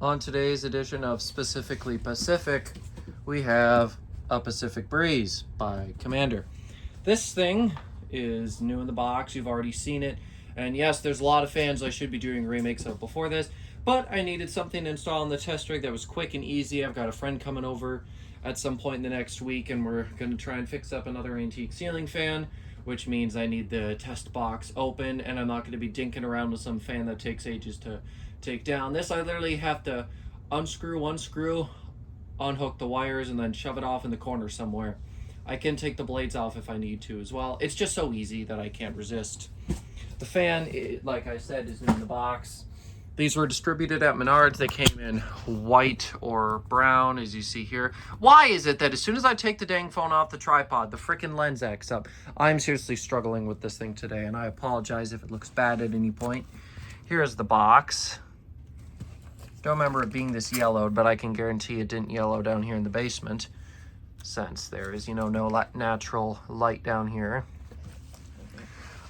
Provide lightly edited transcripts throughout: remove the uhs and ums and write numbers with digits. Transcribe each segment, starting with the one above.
On today's edition of Specifically Pacific, we have A Pacific Breeze by Commander. This thing is new in the box. You've already seen it. And yes, there's a lot of fans I should be doing remakes of before this, but I needed something to install on the test rig that was quick and easy. I've got a friend coming over at some point in the next week, and we're going to try and fix up another antique ceiling fan, which means I need the test box open, and I'm not going to be dinking around with some fan that takes ages to take down. This, I literally have to unscrew one screw, unhook the wires, and then shove it off in the corner somewhere. I can take the blades off if I need to as well. It's just so easy that I can't resist. The fan, like I said, is in the box. These were distributed at Menards. They came in white or brown, as you see here. Why is it that as soon as I take the dang phone off the tripod, the freaking lens acts up? I'm seriously struggling with this thing today, and I apologize if it looks bad at any point. Here's the box. Don't remember it being this yellowed, but I can guarantee it didn't yellow down here in the basement, since there is, no natural light down here.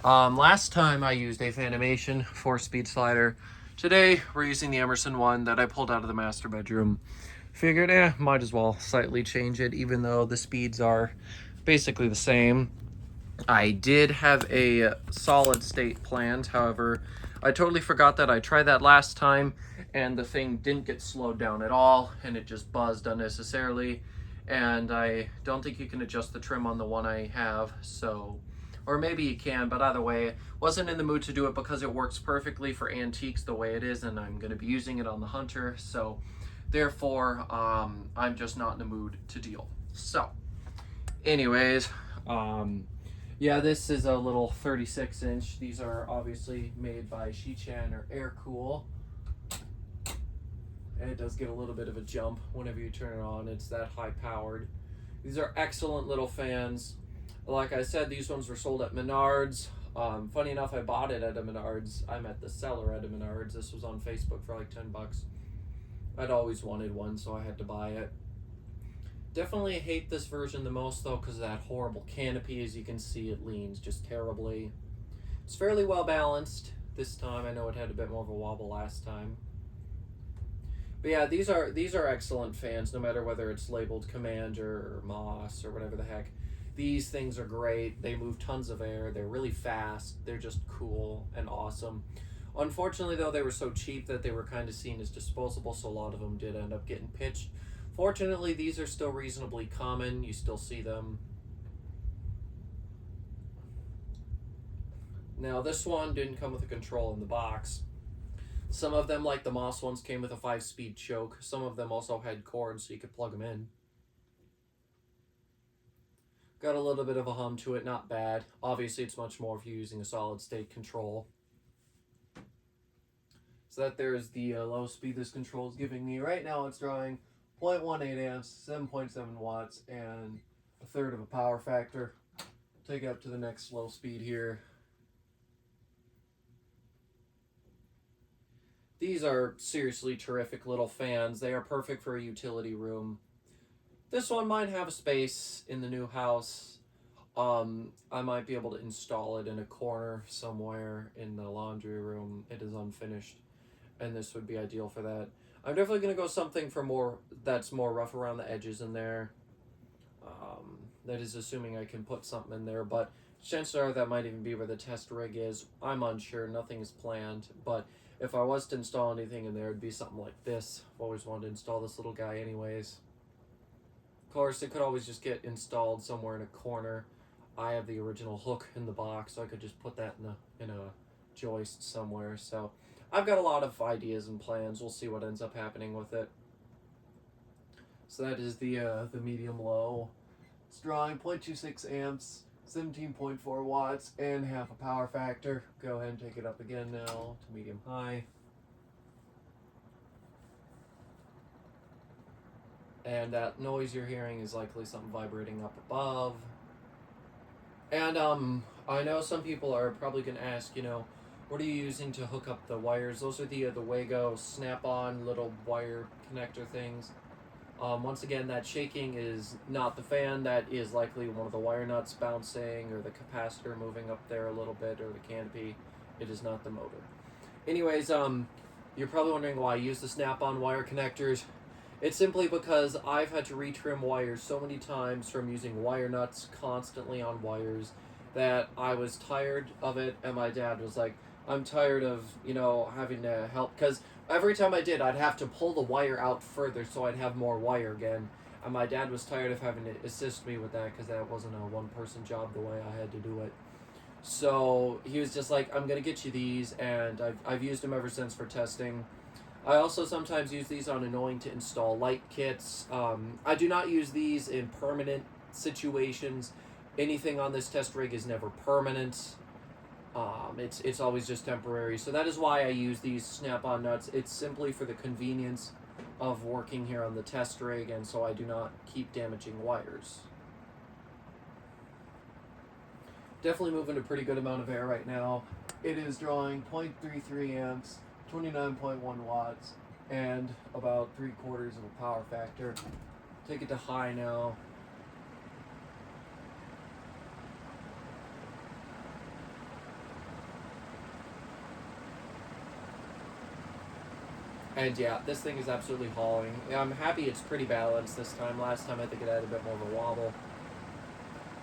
Last time I used a Fanimation 4-speed slider. Today, we're using the Emerson one that I pulled out of the master bedroom. Figured, might as well slightly change it, even though the speeds are basically the same. I did have a solid state planned, however, I totally forgot that. I tried that last time, and the thing didn't get slowed down at all, and it just buzzed unnecessarily. And I don't think you can adjust the trim on the one I have, so... Or maybe you can, but either way, wasn't in the mood to do it because it works perfectly for antiques the way it is, and I'm going to be using it on the Hunter, so therefore, I'm just not in the mood to deal. So, anyways, yeah, this is a little 36-inch. These are obviously made by Shichan or Aircool. And it does get a little bit of a jump whenever you turn it on. It's that high-powered. These are excellent little fans. Like I said, these ones were sold at Menards. Funny enough, I bought it at a Menards. I met the seller at a Menards. This was on Facebook for like $10. I'd always wanted one, so I had to buy it. Definitely hate this version the most, though, because of that horrible canopy. As you can see, it leans just terribly. It's fairly well balanced this time. I know it had a bit more of a wobble last time. But yeah, these are excellent fans, no matter whether it's labeled Commander or Moss or whatever the heck. These things are great. They move tons of air. They're really fast. They're just cool and awesome. Unfortunately, though, they were so cheap that they were kind of seen as disposable, so a lot of them did end up getting pitched. Fortunately, these are still reasonably common. You still see them. Now, this one didn't come with a control in the box. Some of them, like the Moss ones, came with a 5-speed choke. Some of them also had cords, so you could plug them in. Got a little bit of a hum to it, not bad. Obviously, it's much more if you're using a solid-state control. So that there is the low speed this control is giving me. Right now, it's drawing 0.18 amps, 7.7 watts, and a third of a power factor. Take it up to the next low speed here. These are seriously terrific little fans. They are perfect for a utility room. This one might have a space in the new house. I might be able to install it in a corner somewhere in the laundry room. It is unfinished, and this would be ideal for that. I'm definitely going to go something for that's more rough around the edges in there. That is assuming I can put something in there, but chances are that might even be where the test rig is. I'm unsure. Nothing is planned, but if I was to install anything in there, it'd be something like this. I've always wanted to install this little guy anyways. Of course, it could always just get installed somewhere in a corner. I have the original hook in the box, so I could just put that in a joist somewhere. So I've got a lot of ideas and plans. We'll see what ends up happening with it. So that is the medium-low. It's drawing 0.26 amps, 17.4 watts, and half a power factor. Go ahead and take it up again now to medium-high. And that noise you're hearing is likely something vibrating up above. And I know some people are probably going to ask, what are you using to hook up the wires? Those are the Wago snap-on little wire connector things. Once again, that shaking is not the fan. That is likely one of the wire nuts bouncing or the capacitor moving up there a little bit or the canopy. It is not the motor. Anyways, You're probably wondering why I use the snap-on wire connectors. It's simply because I've had to retrim wires so many times from using wire nuts constantly on wires that I was tired of it, and my dad was like, I'm tired of, having to help, because every time I did, I'd have to pull the wire out further so I'd have more wire again, and my dad was tired of having to assist me with that because that wasn't a one-person job the way I had to do it. So he was just like, I'm going to get you these, and I've used them ever since for testing. I also sometimes use these on annoying to install light kits. I do not use these in permanent situations. Anything on this test rig is never permanent. It's always just temporary. So that is why I use these snap-on nuts. It's simply for the convenience of working here on the test rig, and so I do not keep damaging wires. Definitely moving a pretty good amount of air right now. It is drawing 0.33 amps, 29.1 watts, and about 3/4 of a power factor. Take it to high now. And yeah, this thing is absolutely hauling. I'm happy it's pretty balanced this time. Last time I think it had a bit more of a wobble.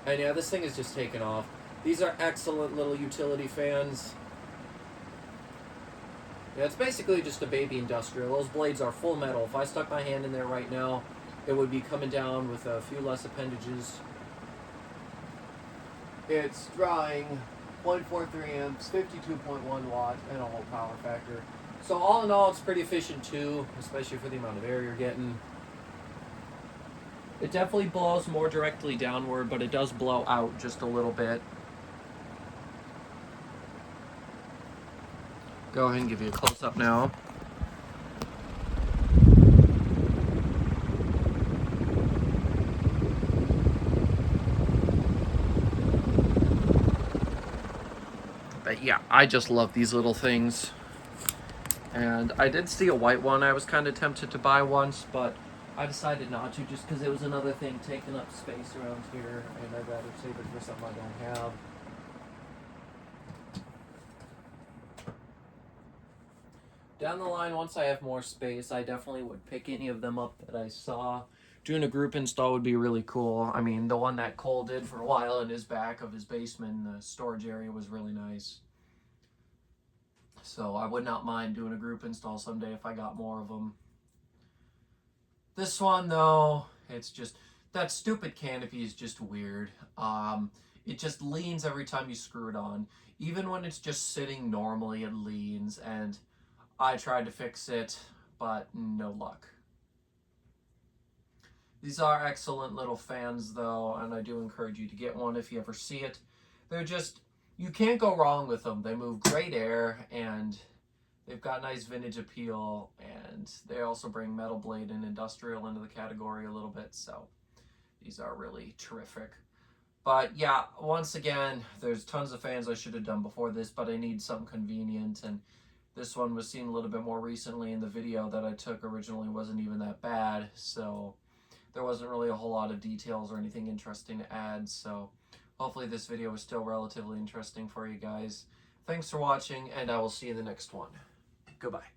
And yeah, this thing is just taken off. These are excellent little utility fans. Yeah, it's basically just a baby industrial. Those blades are full metal. If I stuck my hand in there right now, it would be coming down with a few less appendages. It's drawing 0.43 amps, 52.1 watts, and a whole power factor. So all in all, it's pretty efficient too, especially for the amount of air you're getting. It definitely blows more directly downward, but it does blow out just a little bit. Go ahead and give you a close-up now. But yeah, I just love these little things. And I did see a white one. I was kind of tempted to buy once, but I decided not to just because it was another thing taking up space around here, and I'd rather save it for something I don't have. Down the line, once I have more space, I definitely would pick any of them up that I saw. Doing a group install would be really cool. I mean, the one that Cole did for a while in his back of his basement, the storage area, was really nice. So I would not mind doing a group install someday if I got more of them. This one, though, it's just, that stupid canopy is just weird. It just leans every time you screw it on. Even when it's just sitting normally, it leans, and I tried to fix it, but no luck. These are excellent little fans, though, and I do encourage you to get one if you ever see it. They're just, you can't go wrong with them. They move great air, and they've got nice vintage appeal, and they also bring metal blade and industrial into the category a little bit, so these are really terrific. But yeah, once again, there's tons of fans I should have done before this, but I need something convenient, and this one was seen a little bit more recently, in the video that I took originally wasn't even that bad, so there wasn't really a whole lot of details or anything interesting to add, so hopefully this video was still relatively interesting for you guys. Thanks for watching, and I will see you in the next one. Goodbye.